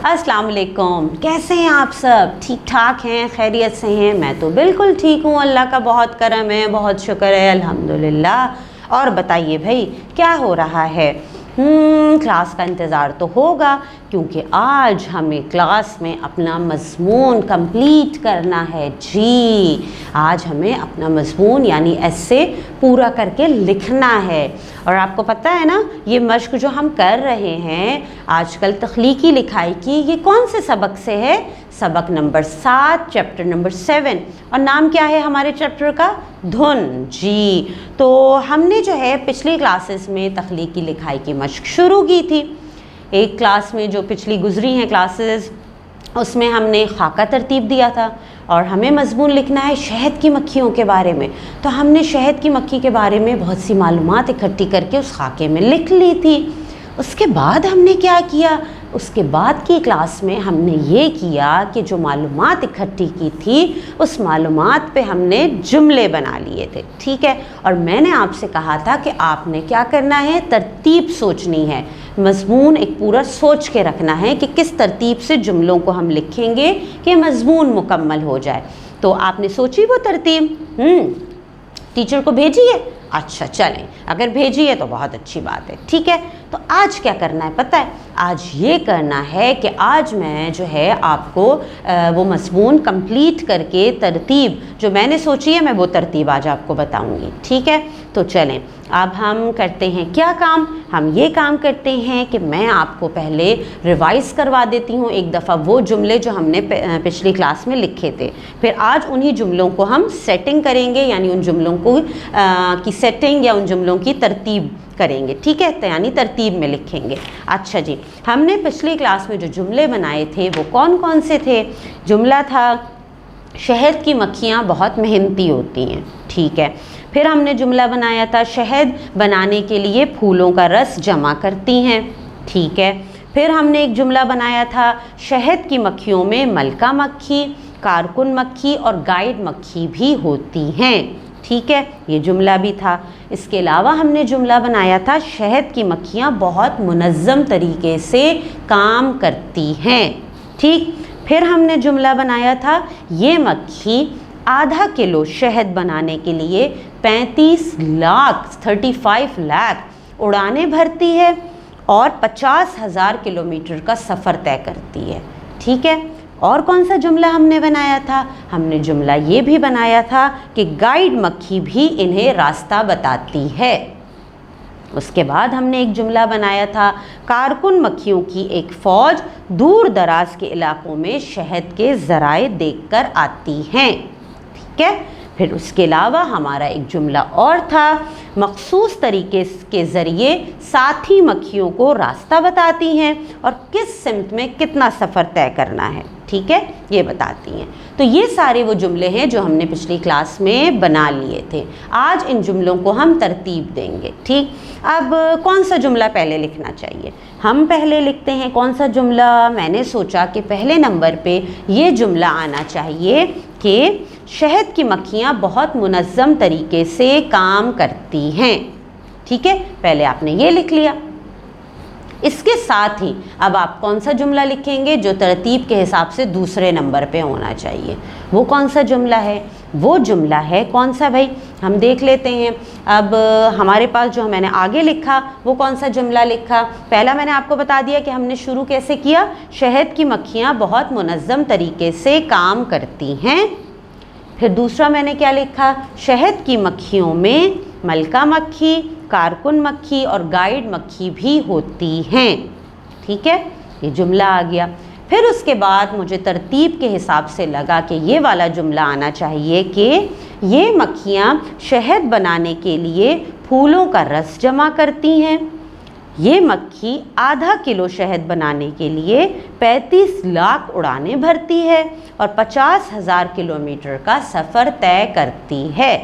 अस्सलाम वालेकुम। कैसे हैं आप सब? ठीक ठाक हैं, खैरियत से हैं? मैं तो बिल्कुल ठीक हूँ, अल्लाह का बहुत करम है, बहुत शुक्र है, अल्हम्दुलिल्लाह। और बताइए भाई, क्या हो रहा है? क्लास का इंतज़ार तो होगा, क्योंकि आज हमें क्लास में अपना मज़मून कंप्लीट करना है। जी, आज हमें अपना मज़मून यानी एस्से पूरा करके लिखना है। और आपको पता है ना, ये मश्क जो हम कर रहे हैं आजकल तख्लीकी लिखाई की, ये कौन से सबक से है? सबक नंबर 7, चैप्टर नंबर 7। और नाम क्या है हमारे चैप्टर का? धुन। जी, तो हमने जो है पिछली क्लासेस में तख्लीकी लिखाई की मश्क शुरू की थी। एक क्लास में जो पिछली गुजरी हैं क्लासेस, उसमें हमने खाका तरतीब दिया था और हमें मज़मून लिखना है शहद की मक्खियों के बारे में। तो हमने शहद की मक्खी के बारे में बहुत सी मालूमात इकट्ठी करके उस खाके में लिख ली थी। उसके बाद हमने क्या किया? उसके बाद की क्लास में हमने ये किया कि जो मालूमात इकट्ठी की थी उस मालूमात पे हमने जुमले बना लिए थे, ठीक है। और मैंने आपसे कहा था कि आपने क्या करना है? तरतीब सोचनी है, मज़मून एक पूरा सोच के रखना है कि किस तरतीब से जुमलों को हम लिखेंगे कि मज़मून मुकम्मल हो जाए। तो आपने सोची वो तरतीब? टीचर को भेजिए? अच्छा, चलें, अगर भेजिए तो बहुत अच्छी बात है, ठीक है। तो आज क्या करना है पता है? आज ये करना है कि आज मैं जो है आपको वो मज़मून कंप्लीट करके तरतीब जो मैंने सोची है, मैं वो तरतीब आज आपको बताऊंगी, ठीक है। तो चलें, अब हम करते हैं क्या काम? हम ये काम करते हैं कि मैं आपको पहले रिवाइज़ करवा देती हूँ एक दफ़ा वो जुमले जो हमने पिछली क्लास में लिखे थे। फिर आज उन्हीं जुमलों को हम सेटिंग करेंगे, यानी उन जुमलों को की सेटिंग या उन जुमलों की तरतीब करेंगे, ठीक है, तो यानी तरतीब में लिखेंगे। अच्छा जी, हमने पिछली क्लास में जो जुमले बनाए थे वो कौन कौन से थे? जुमला था शहद की मक्खियाँ बहुत मेहनती होती हैं, ठीक है। फिर हमने जुमला बनाया था शहद बनाने के लिए फूलों का रस जमा करती हैं, ठीक है। फिर हमने एक जुमला बनाया था शहद की मक्खियों में मलका मक्खी, कारकुन मक्खी और गाइड मक्खी भी होती हैं, ठीक है, ये जुमला भी था। इसके अलावा हमने जुमला बनाया था शहद की मक्खियाँ बहुत मुनज़्ज़म तरीके से काम करती हैं, ठीक। फिर हमने जुमला बनाया था ये मक्खी आधा किलो शहद बनाने के लिए 35 लाख उड़ानें भरती है और 50,000 किलोमीटर का सफ़र तय करती है, ठीक है। और कौन सा जुमला हमने बनाया था? हमने जुमला ये भी बनाया था कि गाइड मक्खी भी इन्हें रास्ता बताती है। उसके बाद हमने एक जुमला बनाया था कारकुन मक्खियों की एक फ़ौज दूर दराज के इलाकों में शहद के ज़राए देखकर आती हैं, ठीक है। फिर उसके अलावा हमारा एक जुमला और था मखसूस तरीके के ज़रिए साथी मक्खियों को रास्ता बताती हैं और किस सिमत में कितना सफ़र तय करना है, ठीक है, ये बताती हैं। तो ये सारे वो जुमले हैं जो हमने पिछली क्लास में बना लिए थे। आज इन जुमलों को हम तरतीब देंगे, ठीक। अब कौन सा जुमला पहले लिखना चाहिए? हम पहले लिखते हैं कौन सा जुमला? मैंने सोचा कि पहले नंबर पे ये जुमला आना चाहिए कि शहद की मक्खियाँ बहुत मुनज़्ज़म तरीके से काम करती हैं, ठीक है। पहले आपने ये लिख लिया। इसके साथ ही अब आप कौन सा जुमला लिखेंगे जो तरतीब के हिसाब से दूसरे नंबर पे होना चाहिए? वो कौन सा जुमला है? वो जुमला है कौन सा भाई? हम देख लेते हैं। अब हमारे पास जो मैंने आगे लिखा वो कौन सा जुमला लिखा? पहला मैंने आपको बता दिया कि हमने शुरू कैसे किया, शहद की मक्खियाँ बहुत मुनज़्ज़म तरीके से काम करती हैं। फिर दूसरा मैंने क्या लिखा? शहद की मक्खियों में मलका मक्खी, कारकुन मक्खी और गाइड मक्खी भी होती हैं, ठीक है, ये जुमला आ गया। फिर उसके बाद मुझे तरतीब के हिसाब से लगा कि ये वाला जुमला आना चाहिए कि ये मक्खियाँ शहद बनाने के लिए फूलों का रस जमा करती हैं। ये मक्खी आधा किलो शहद बनाने के लिए 35 लाख उड़ानें भरती है और 50,000 किलोमीटर का सफ़र तय करती है,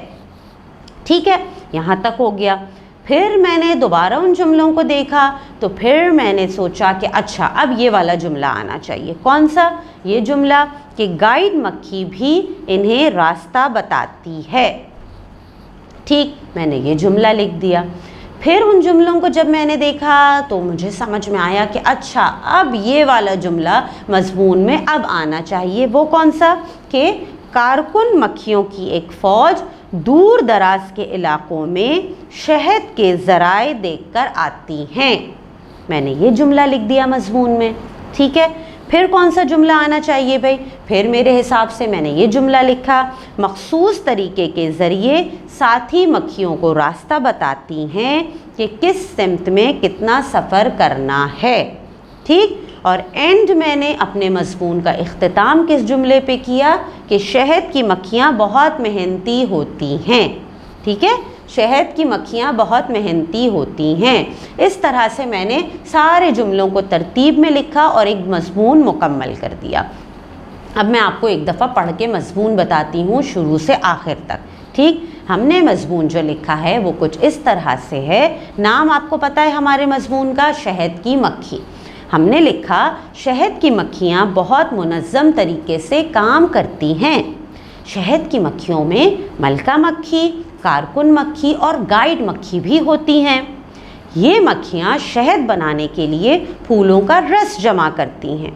ठीक है, यहाँ तक हो गया। फिर मैंने दोबारा उन जुमलों को देखा तो फिर मैंने सोचा कि अच्छा अब ये वाला जुमला आना चाहिए। कौन सा? ये जुमला कि गाइड मक्खी भी इन्हें रास्ता बताती है, ठीक, मैंने ये जुमला लिख दिया। پھر ان جملوں کو جب میں نے دیکھا تو مجھے سمجھ میں آیا کہ اچھا اب یہ والا جملہ مضمون میں اب آنا چاہیے۔ وہ کون سا؟ کہ کارکن مکھیوں کی ایک فوج دور دراز کے علاقوں میں شہد کے ذرائع دیکھ کر آتی ہیں۔ میں نے یہ جملہ لکھ دیا مضمون میں، ٹھیک ہے۔ پھر کون سا جملہ آنا چاہیے بھائی؟ پھر میرے حساب سے میں نے یہ جملہ لکھا، مخصوص طریقے کے ذریعے ساتھی مکھیوں کو راستہ بتاتی ہیں کہ کس سمت میں کتنا سفر کرنا ہے، ٹھیک۔ اور اینڈ میں نے اپنے مضمون کا اختتام کس جملے پہ کیا کہ شہد کی مکھیاں بہت محنتی ہوتی ہیں، ٹھیک ہے، شہد کی مکھیاں بہت محنتی ہوتی ہیں۔ اس طرح سے میں نے سارے جملوں کو ترتیب میں لکھا اور ایک مضمون مکمل کر دیا۔ اب میں آپ کو ایک دفعہ پڑھ کے مضمون بتاتی ہوں شروع سے آخر تک، ٹھیک۔ ہم نے مضمون جو لکھا ہے وہ کچھ اس طرح سے ہے، نام آپ کو پتہ ہے ہمارے مضمون کا، شہد کی مکھی۔ ہم نے لکھا شہد کی مکھیاں بہت منظم طریقے سے کام کرتی ہیں۔ شہد کی مکھیوں میں ملکہ مکھی، کارکن مکھی اور گائیڈ مکھی بھی ہوتی ہیں۔ یہ مکھیاں شہد بنانے کے لیے پھولوں کا رس جمع کرتی ہیں۔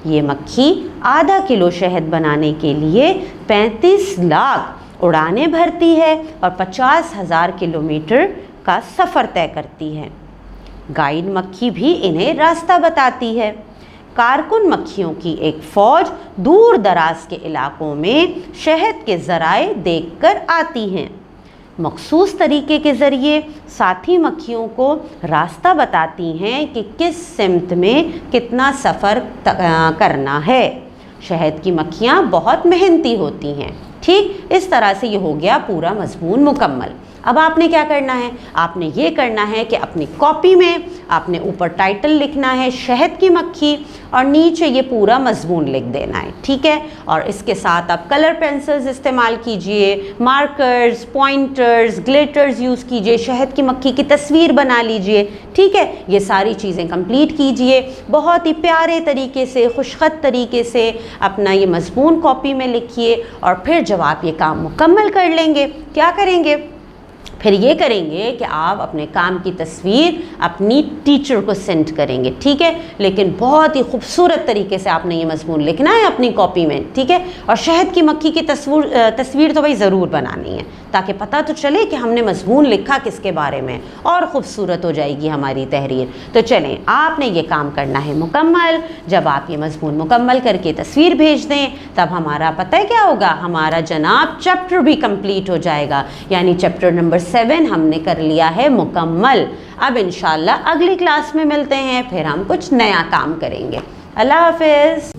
یہ مکھی آدھا کلو شہد بنانے کے لیے 35 لاکھ اڑانیں بھرتی ہے اور 50,000 کلومیٹر کا سفر طے کرتی ہے۔ گائیڈ مکھی بھی انہیں راستہ بتاتی ہے۔ کارکن مکھیوں کی ایک فوج دور دراز کے علاقوں میں شہد کے ذرائع دیکھ کر آتی ہیں۔ مخصوص طریقے کے ذریعے ساتھی مکھیوں کو راستہ بتاتی ہیں کہ کس سمت میں کتنا سفر کرنا ہے۔ شہد کی مکھیاں بہت محنتی ہوتی ہیں، ٹھیک۔ اس طرح سے یہ ہو گیا پورا مضمون مکمل۔ اب آپ نے کیا کرنا ہے؟ آپ نے یہ کرنا ہے کہ اپنی کاپی میں آپ نے اوپر ٹائٹل لکھنا ہے شہد کی مکھی اور نیچے یہ پورا مضمون لکھ دینا ہے، ٹھیک ہے۔ اور اس کے ساتھ آپ کلر پینسلز استعمال کیجئے، مارکرز، پوائنٹرز، گلیٹرز یوز کیجئے، شہد کی مکھی کی تصویر بنا لیجئے، ٹھیک ہے۔ یہ ساری چیزیں کمپلیٹ کیجئے، بہت ہی پیارے طریقے سے، خوشخط طریقے سے اپنا یہ مضمون کاپی میں لکھیے۔ اور پھر جب آپ یہ کام مکمل کر لیں گے، کیا کریں گے؟ پھر یہ کریں گے کہ آپ اپنے کام کی تصویر اپنی ٹیچر کو سینڈ کریں گے، ٹھیک ہے۔ لیکن بہت ہی خوبصورت طریقے سے آپ نے یہ مضمون لکھنا ہے اپنی کاپی میں، ٹھیک ہے۔ اور شہد کی مکھی کی تصویر تو بھائی ضرور بنانی ہے تاکہ پتہ تو چلے کہ ہم نے مضمون لکھا کس کے بارے میں، اور خوبصورت ہو جائے گی ہماری تحریر۔ تو چلیں آپ نے یہ کام کرنا ہے مکمل۔ جب آپ یہ مضمون مکمل کر کے تصویر بھیج دیں تب ہمارا پتہ ہے کیا ہوگا، ہمارا جناب چیپٹر بھی کمپلیٹ ہو جائے گا، یعنی چیپٹر نمبر 7 ہم نے کر لیا ہے مکمل۔ اب انشاءاللہ اگلی کلاس میں ملتے ہیں، پھر ہم کچھ نیا کام کریں گے۔ اللہ حافظ۔